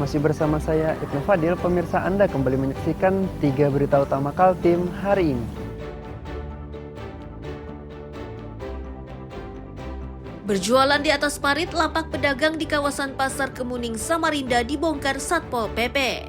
Masih bersama saya Ibnu Fadil, pemirsa Anda kembali menyaksikan 3 berita utama Kaltim hari ini. Berjualan di atas parit, lapak pedagang di kawasan Pasar Kemuning, Samarinda dibongkar Satpol PP.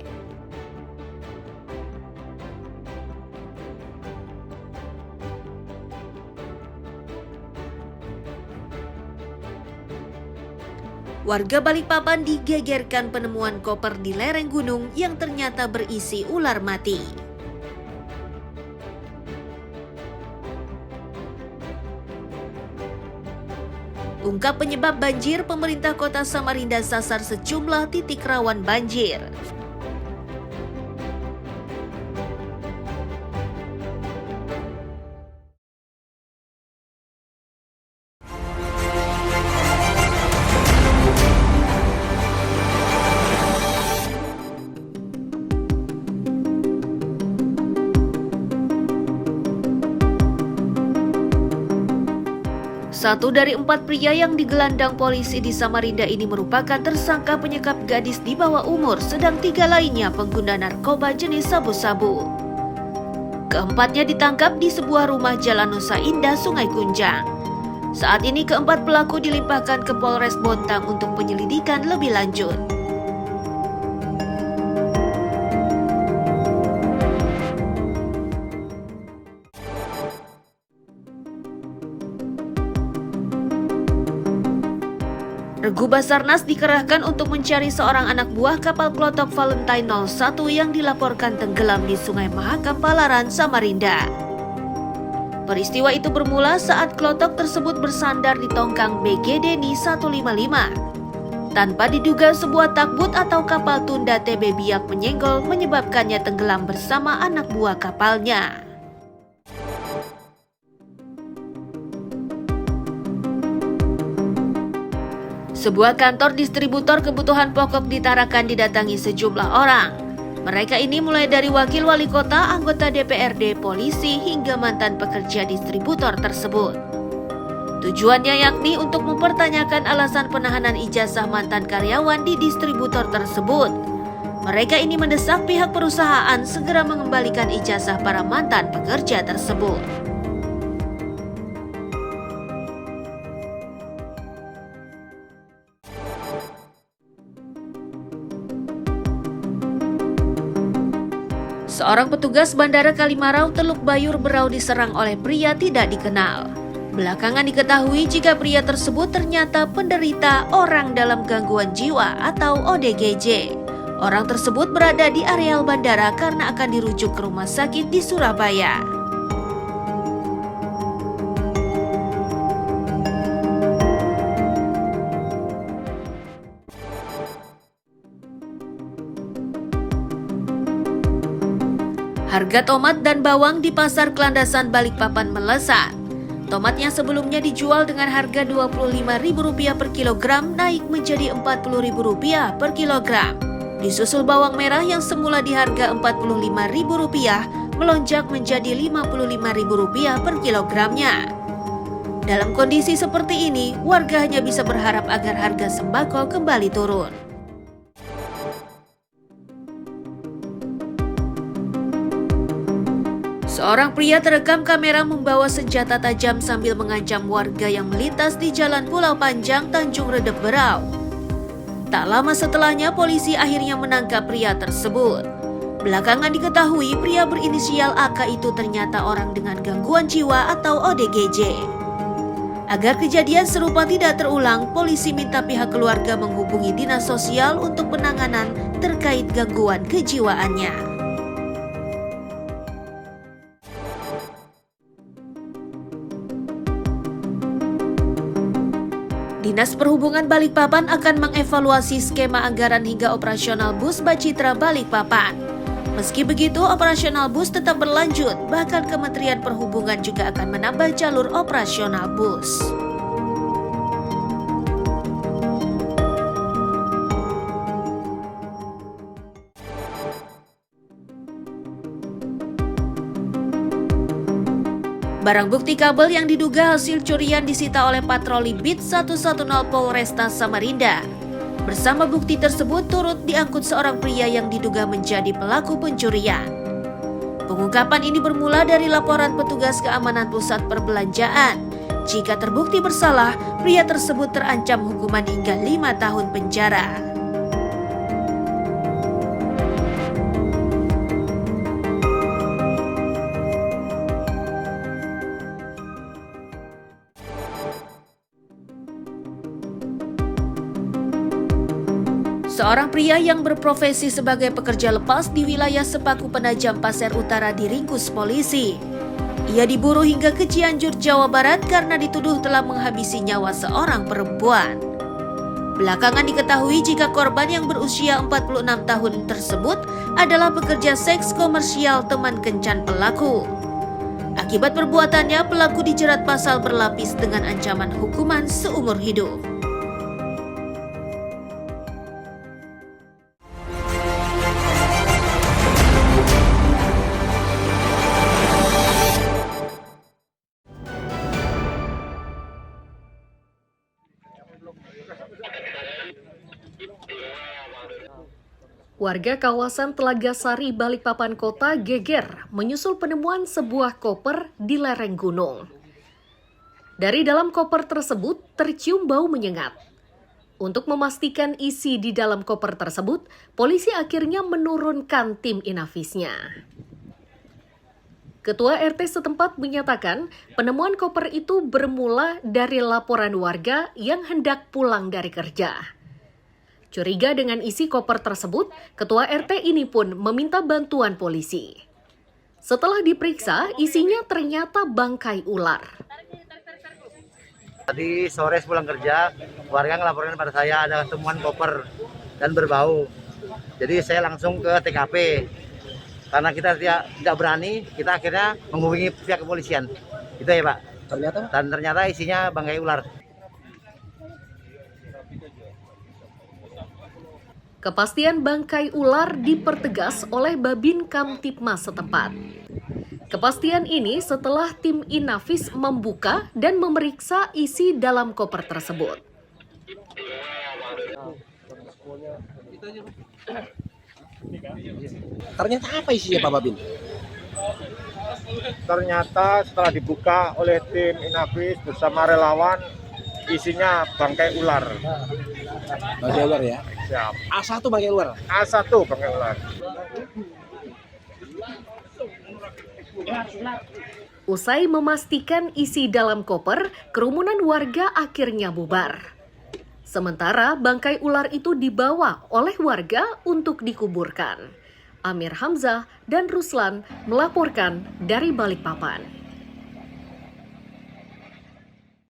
Warga Balikpapan digegerkan penemuan koper di lereng gunung yang ternyata berisi ular mati. Ungkap penyebab banjir, pemerintah kota Samarinda sasar sejumlah titik rawan banjir. Satu dari 4 pria yang digelandang polisi di Samarinda ini merupakan tersangka penyekap gadis di bawah umur, sedang 3 lainnya pengguna narkoba jenis sabu-sabu. Keempatnya ditangkap di sebuah rumah Jalan Nusa Indah, Sungai Kunjang. Saat ini keempat pelaku dilimpahkan ke Polres Bontang untuk penyelidikan lebih lanjut. Regu Basarnas dikerahkan untuk mencari seorang anak buah kapal klotok Valentine 01 yang dilaporkan tenggelam di Sungai Mahakam, Palaran, Samarinda. Peristiwa itu bermula saat klotok tersebut bersandar di tongkang BGD Ni 155. Tanpa diduga sebuah takbut atau kapal tunda TB Biak menyenggol menyebabkannya tenggelam bersama anak buah kapalnya. Sebuah kantor distributor kebutuhan pokok di Tarakan didatangi sejumlah orang. Mereka ini mulai dari wakil wali kota, anggota DPRD, polisi, hingga mantan pekerja distributor tersebut. Tujuannya yakni untuk mempertanyakan alasan penahanan ijazah mantan karyawan di distributor tersebut. Mereka ini mendesak pihak perusahaan segera mengembalikan ijazah para mantan pekerja tersebut. Seorang petugas Bandara Kalimarau, Teluk Bayur Berau diserang oleh pria tidak dikenal. Belakangan diketahui jika pria tersebut ternyata penderita orang dalam gangguan jiwa atau ODGJ. Orang tersebut berada di areal bandara karena akan dirujuk ke rumah sakit di Surabaya. Harga tomat dan bawang di pasar Kelandasan Balikpapan melesat. Tomat yang sebelumnya dijual dengan harga Rp25.000 per kilogram naik menjadi Rp40.000 per kilogram. Disusul bawang merah yang semula di harga Rp45.000 melonjak menjadi Rp55.000 per kilogramnya. Dalam kondisi seperti ini, warga hanya bisa berharap agar harga sembako kembali turun. Seorang pria terekam kamera membawa senjata tajam sambil mengancam warga yang melintas di Jalan Pulau Panjang, Tanjung Redep, Berau. Tak lama setelahnya, polisi akhirnya menangkap pria tersebut. Belakangan diketahui pria berinisial AK itu ternyata orang dengan gangguan jiwa atau ODGJ. Agar kejadian serupa tidak terulang, polisi minta pihak keluarga menghubungi dinas sosial untuk penanganan terkait gangguan kejiwaannya. Dinas Perhubungan Balikpapan akan mengevaluasi skema anggaran hingga operasional bus Bacitra Balikpapan. Meski begitu, operasional bus tetap berlanjut, bahkan Kementerian Perhubungan juga akan menambah jalur operasional bus. Barang bukti kabel yang diduga hasil curian disita oleh patroli BIT 110 Polresta Samarinda. Bersama bukti tersebut turut diangkut seorang pria yang diduga menjadi pelaku pencurian. Pengungkapan ini bermula dari laporan petugas keamanan pusat perbelanjaan. Jika terbukti bersalah, pria tersebut terancam hukuman hingga 5 tahun penjara. Seorang pria yang berprofesi sebagai pekerja lepas di wilayah Sepaku Penajam Pasir Utara diringkus polisi. Ia diburu hingga ke Cianjur, Jawa Barat karena dituduh telah menghabisi nyawa seorang perempuan. Belakangan diketahui jika korban yang berusia 46 tahun tersebut adalah pekerja seks komersial teman kencan pelaku. Akibat perbuatannya, pelaku dijerat pasal berlapis dengan ancaman hukuman seumur hidup. Warga kawasan Telaga Sari, Balikpapan Kota geger menyusul penemuan sebuah koper di lereng gunung. Dari dalam koper tersebut tercium bau menyengat. Untuk memastikan isi di dalam koper tersebut, polisi akhirnya menurunkan tim inafisnya. Ketua RT setempat menyatakan penemuan koper itu bermula dari laporan warga yang hendak pulang dari kerja. Curiga dengan isi koper tersebut, Ketua RT ini pun meminta bantuan polisi. Setelah diperiksa, isinya ternyata bangkai ular. Tadi sore pulang kerja, warga melaporkan pada saya ada temuan koper dan berbau. Jadi saya langsung ke TKP. Karena kita tidak berani, kita akhirnya menghubungi pihak kepolisian. Itu ya Pak. Ternyata isinya bangkai ular. Kepastian bangkai ular dipertegas oleh Babin Kamtipmas setempat. Kepastian ini setelah tim Inafis membuka dan memeriksa isi dalam koper tersebut. Ternyata apa isinya Pak Babin? Ternyata setelah dibuka oleh tim Inafis bersama relawan, isinya bangkai ular. Bangkai ular ya? Siap. A1 bangkai ular? A1 bangkai ular. Usai memastikan isi dalam koper, kerumunan warga akhirnya bubar. Sementara bangkai ular itu dibawa oleh warga untuk dikuburkan. Amir Hamzah dan Ruslan melaporkan dari Balikpapan.